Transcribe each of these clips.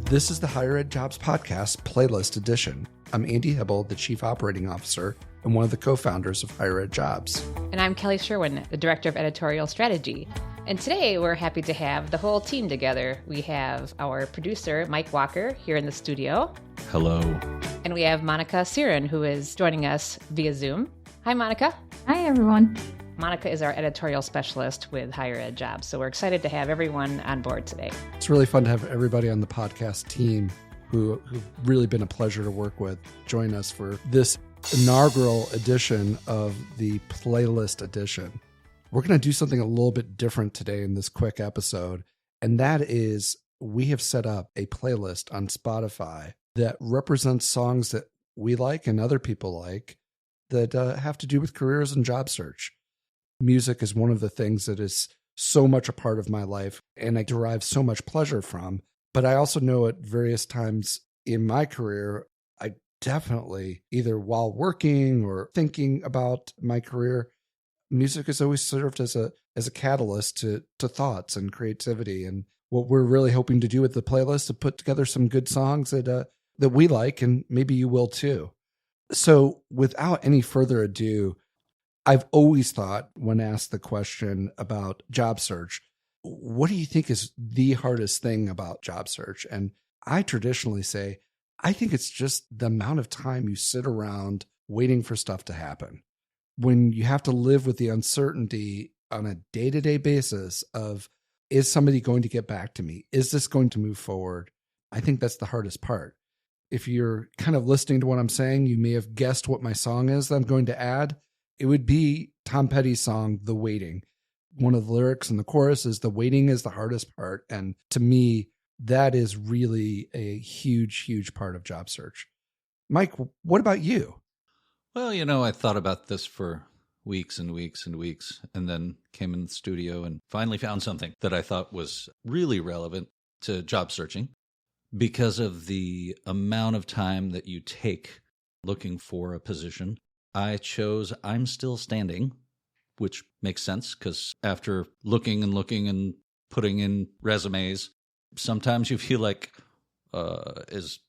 This is the HigherEdJobs Podcast Playlist Edition. I'm Andy Hibble, the Chief Operating Officer and one of the co-founders of HigherEdJobs. And I'm Kelly Sherwin, the Director of Editorial Strategy. And today we're happy to have the whole team together. We have our producer, Mike Walker, here in the studio. Hello. And we have Monica Siren, who is joining us via Zoom. Hi, Monica. Hi, everyone. Monica is our editorial specialist with HigherEdJobs, so we're excited to have everyone on board today. It's really fun to have everybody on the podcast team who've really been a pleasure to work with join us for this inaugural edition of the Playlist Edition. We're going to do something a little bit different today in this quick episode, and that is we have set up a playlist on Spotify that represents songs that we like and other people like that have to do with careers and job search. Music is one of the things that is so much a part of my life and I derive so much pleasure from. But I also know at various times in my career, I definitely, either while working or thinking about my career, music has always served as a catalyst to thoughts and creativity. And what we're really hoping to do with the playlist is to put together some good songs that we like, and maybe you will too. So without any further ado, I've always thought when asked the question about job search, what do you think is the hardest thing about job search? And I traditionally say, I think it's just the amount of time you sit around waiting for stuff to happen. When you have to live with the uncertainty on a day-to-day basis of, is somebody going to get back to me? Is this going to move forward? I think that's the hardest part. If you're kind of listening to what I'm saying, you may have guessed what my song is that I'm going to add. It would be Tom Petty's song, The Waiting. One of the lyrics in the chorus is, the waiting is the hardest part. And to me, that is really a huge, huge part of job search. Mike, what about you? Well, I thought about this for weeks and weeks and weeks, and then came in the studio and finally found something that I thought was really relevant to job searching because of the amount of time that you take looking for a position. I chose I'm Still Standing, which makes sense because after looking and putting in resumes, sometimes you feel like, is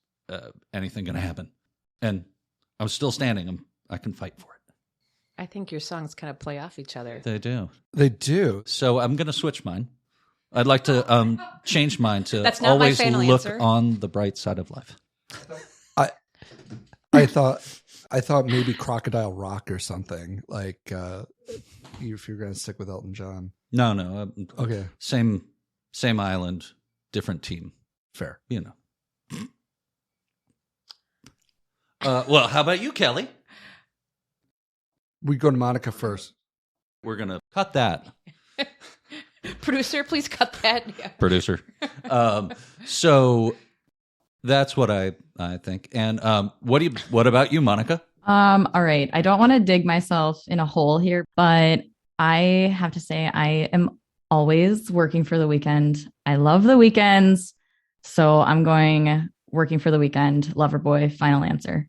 anything going to happen? And I'm still standing. I can fight for it. I think your songs kind of play off each other. They do. They do. So I'm going to switch mine. I'd like to change mine to That's not always my final look answer. on the bright side of life. I thought maybe Crocodile Rock or something, like if you're going to stick with Elton John. No. Okay. Same island, different team. Fair. Well, how about you, Kelly? We go to Monica first. We're going to cut that. Producer, please cut that. Yeah. Producer. So that's what I think. And what about you, Monica? All right. I don't want to dig myself in a hole here, but I have to say I am always working for the weekend. I love the weekends. So I'm going working for the weekend. Loverboy, final answer.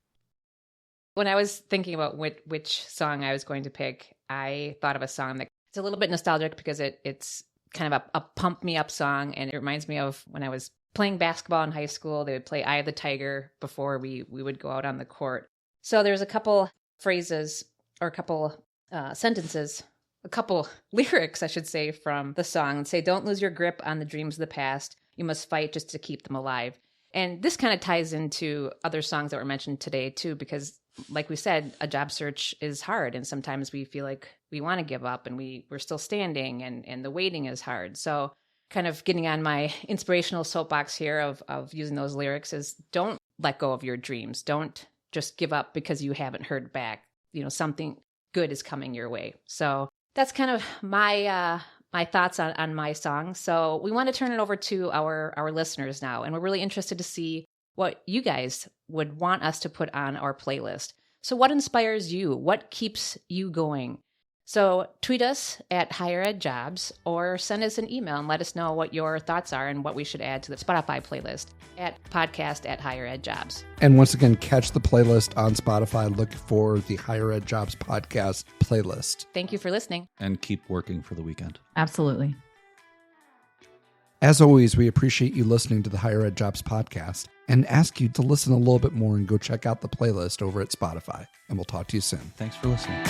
When I was thinking about which song I was going to pick, I thought of a song that it's a little bit nostalgic because it's kind of a pump me up song. And it reminds me of when I was playing basketball in high school. They would play Eye of the Tiger before we would go out on the court. So there's a couple phrases or a couple sentences, a couple lyrics, I should say, from the song. Say, don't lose your grip on the dreams of the past. You must fight just to keep them alive. And this kind of ties into other songs that were mentioned today, too, because like we said, a job search is hard. And sometimes we feel like we want to give up and we're still standing and the waiting is hard. So kind of getting on my inspirational soapbox here of using those lyrics is don't let go of your dreams. Don't just give up because you haven't heard back. Something good is coming your way. So that's kind of my thoughts on my song. So we want to turn it over to our listeners now. And we're really interested to see what you guys would want us to put on our playlist. So what inspires you? What keeps you going? So tweet us at HigherEdJobs or send us an email and let us know what your thoughts are and what we should add to the Spotify playlist at podcast@HigherEdJobs. And once again, catch the playlist on Spotify. Look for the HigherEdJobs Podcast playlist. Thank you for listening. And keep working for the weekend. Absolutely. As always, we appreciate you listening to the HigherEdJobs Podcast and ask you to listen a little bit more and go check out the playlist over at Spotify. And we'll talk to you soon. Thanks for listening.